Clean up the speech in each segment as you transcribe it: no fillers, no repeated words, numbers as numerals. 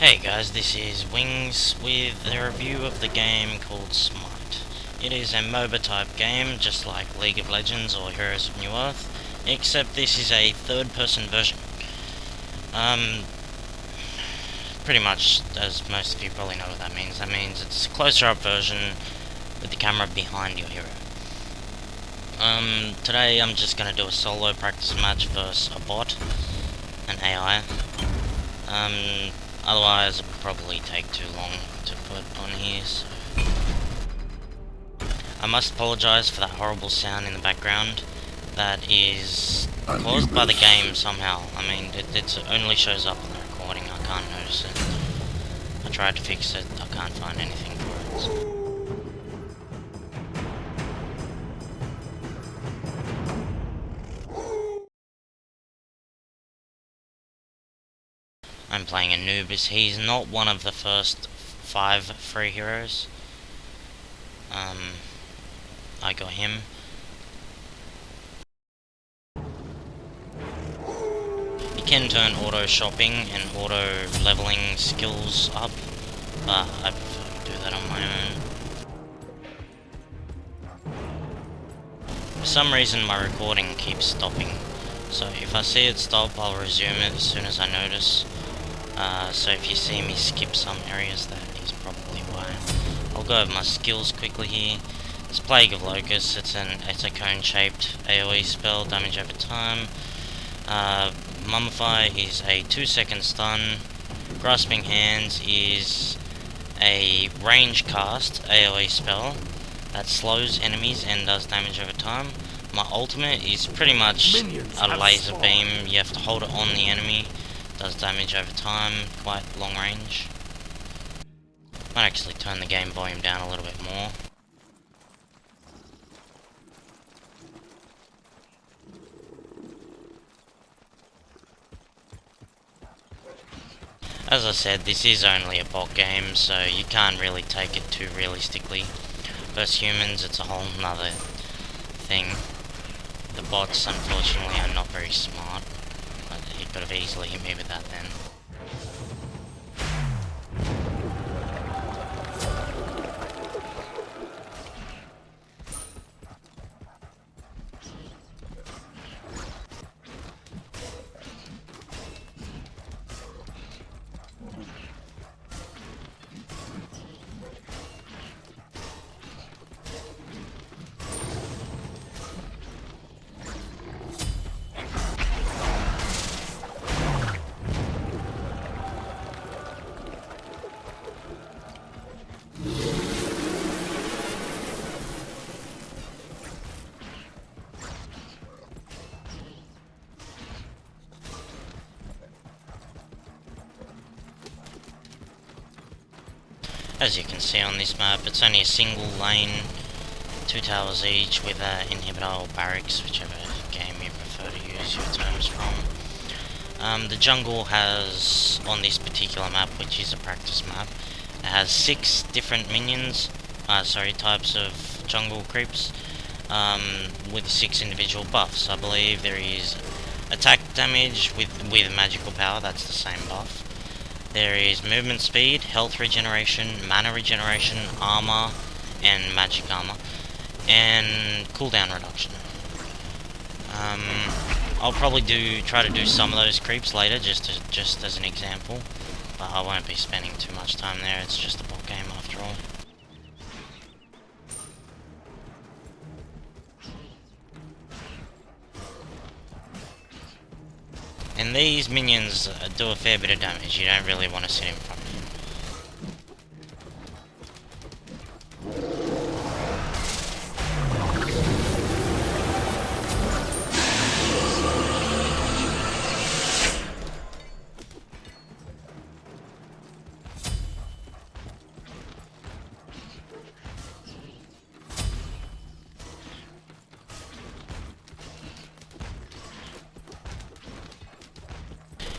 Hey guys, this is Wings with a review of the game called Smite. It is a MOBA type game, just like League of Legends or Heroes of New Earth, except this is a third person version. Pretty much, as most of you probably know what that means. That means it's a closer up version with the camera behind your hero. Today I'm just gonna do a solo practice match versus a bot, an AI. Otherwise it would probably take too long to put on here, so I must apologise for that horrible sound in the background. That is caused by the game somehow. I mean, it only shows up on the recording, I can't notice it. I tried to fix it, I can't find anything for it. So. I'm playing Anubis. He's not one of the first 5 free heroes. I got him. You can turn auto shopping and auto leveling skills up, but I prefer to do that on my own. For some reason my recording keeps stopping, so if I see it stop I'll resume it as soon as I notice. So if you see me skip some areas, that is probably why. I'll go over my skills quickly here. It's Plague of Locusts. It's a cone-shaped AoE spell, damage over time. Mummify is a 2-second stun. Grasping Hands is a range cast AoE spell that slows enemies and does damage over time. My ultimate is pretty much a laser beam. You have to hold it on the enemy. Does damage over time, quite long range. Might actually turn the game volume down a little bit more. As I said, this is only a bot game, so you can't really take it too realistically. Versus humans, it's a whole nother thing. The bots, unfortunately, are not very smart. He could have easily hit me with that then. As you can see on this map, it's only a single lane, 2 towers each with an inhibitor or barracks, whichever game you prefer to use your terms from. The jungle has, on this particular map, which is a practice map, it has 6 different minions, types of jungle creeps, with 6 individual buffs. I believe there is attack damage with magical power, that's the same buff. There is movement speed, health regeneration, mana regeneration, armor, and magic armor, and cooldown reduction. I'll probably try to do some of those creeps later, just as an example, but I won't be spending too much time there. It's just a bot game after all. And these minions do a fair bit of damage. You don't really want to sit in front of them.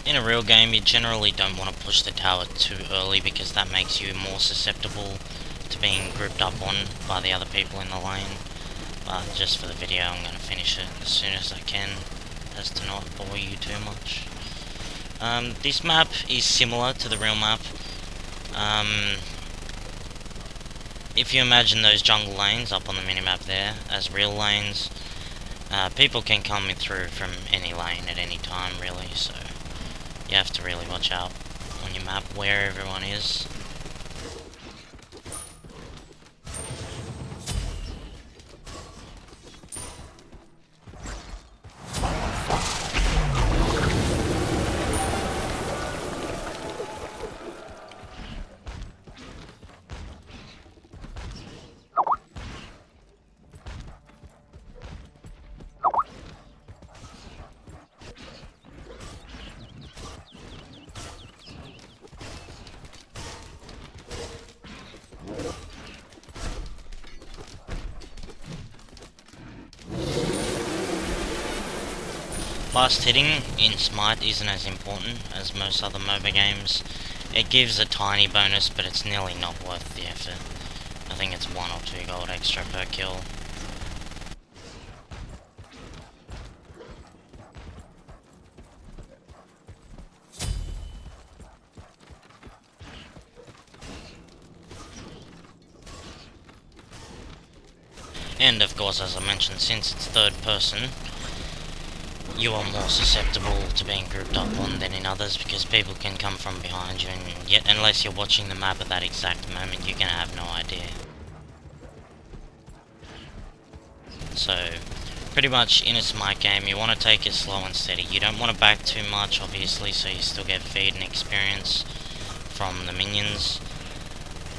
In a real game, you generally don't want to push the tower too early because that makes you more susceptible to being grouped up on by the other people in the lane. But just for the video, I'm going to finish it as soon as I can, as to not bore you too much. This map is similar to the real map. If you imagine those jungle lanes up on the minimap there as real lanes, people can come through from any lane at any time, really, so you have to really watch out on your map where everyone is. Fast hitting in Smite isn't as important as most other MOBA games. It gives a tiny bonus, but it's nearly not worth the effort. I think it's 1 or 2 gold extra per kill. And of course, as I mentioned, since it's third person, you are more susceptible to being grouped up on than in others, because people can come from behind you, and yet unless you're watching the map at that exact moment, you're gonna have no idea. So, pretty much in a Smite game, you want to take it slow and steady. You don't want to back too much, obviously, so you still get feed and experience from the minions.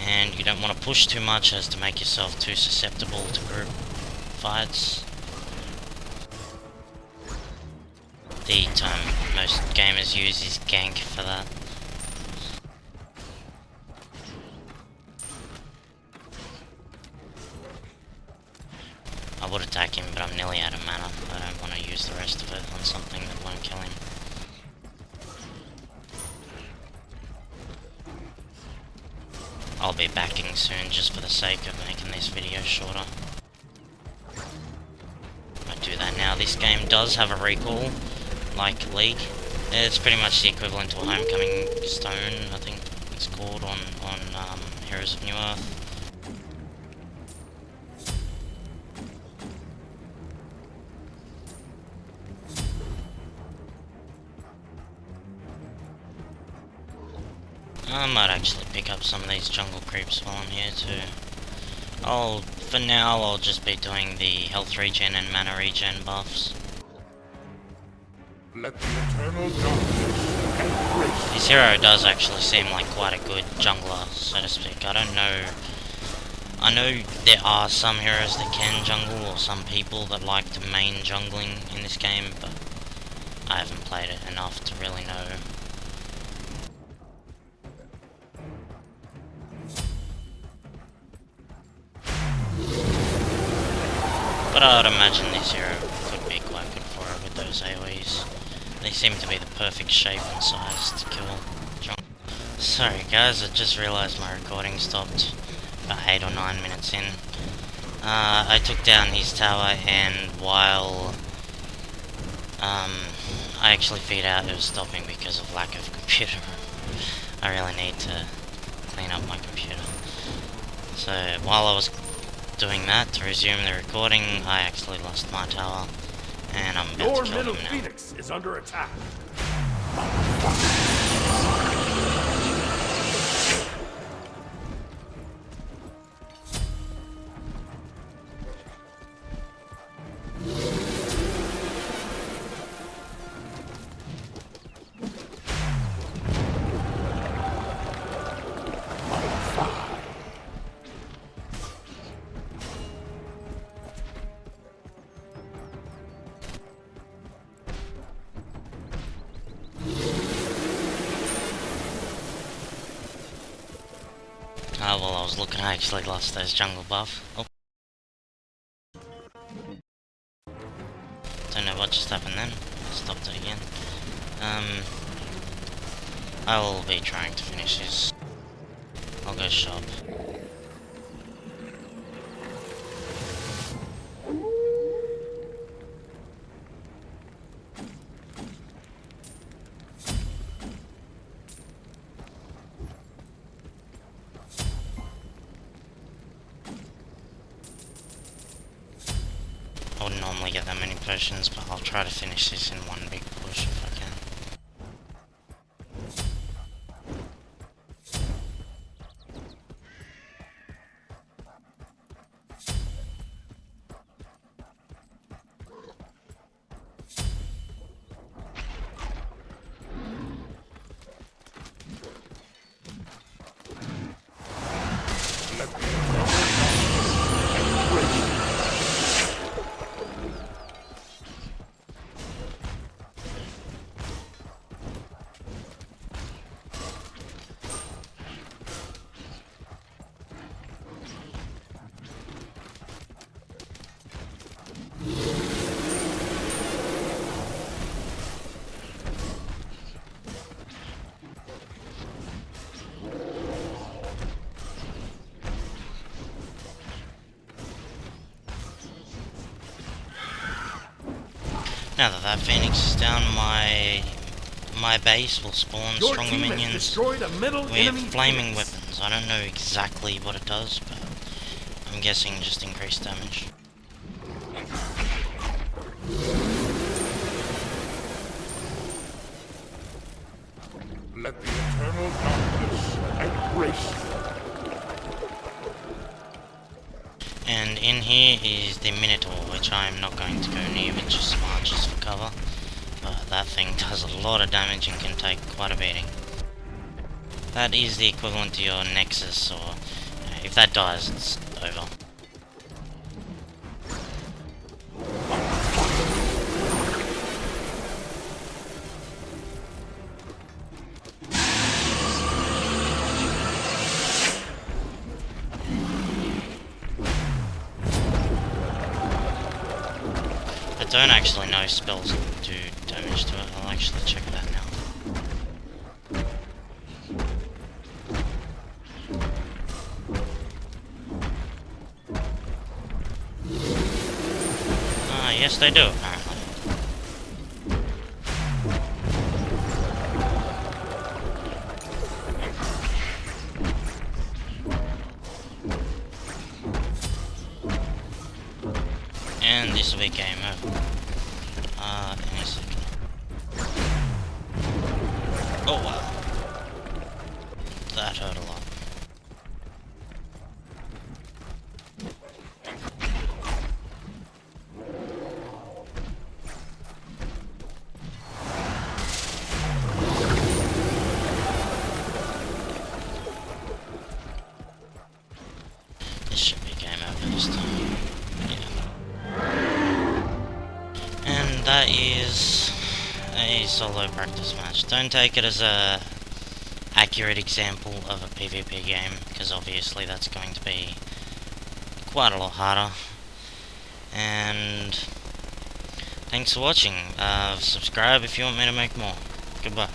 And you don't want to push too much as to make yourself too susceptible to group fights. The term most gamers use is gank for that. I would attack him, but I'm nearly out of mana. I don't want to use the rest of it on something that won't kill him. I'll be backing soon just for the sake of making this video shorter. I'll do that now. This game does have a recall, like League. It's pretty much the equivalent to a Homecoming Stone, I think it's called, on Heroes of New Earth. I might actually pick up some of these jungle creeps while I'm here too. For now, I'll just be doing the health regen and mana regen buffs. Let the eternal darkness embrace. This hero does actually seem like quite a good jungler, so to speak. I don't know. I know there are some heroes that can jungle, or some people that like to main jungling in this game, but I haven't played it enough to really know. But I would imagine this hero could be quite good for it with those AoEs. They seem to be the perfect shape and size to kill jungle. Sorry guys, I just realised my recording stopped about 8 or 9 minutes in. I took down his tower, and while I actually figured out it was stopping because of lack of computer. I really need to clean up my computer. So while I was doing that to resume the recording, I actually lost my tower, and I'm about to kill him now. Phoenix is under attack. While I was looking, I actually lost those jungle buff. Oh. Don't know what just happened then. Stopped it again. I will be trying to finish this. I'll go shop. potions, but I'll try to finish this in one big push if I can. Now that Phoenix is down, my base will spawn Your stronger team has minions destroyed a middle enemy with flaming Phoenix. weapons. I don't know exactly what it does, but I'm guessing just increased damage. Let the eternal darkness embrace you. And in here is the Minotaur, which I'm not going to go near with just some archers for cover. But that thing does a lot of damage and can take quite a beating. That is the equivalent to your Nexus, or if that dies, it's over. I don't actually know spells do damage to it. I'll actually check that now. Ah, yes they do, apparently. And this will be game over. In a second. Oh wow. That hurt a lot. This should be game over this time. And that is a solo practice match. Don't take it as a accurate example of a PvP game, because obviously that's going to be quite a lot harder. And thanks for watching. Subscribe if you want me to make more. Goodbye.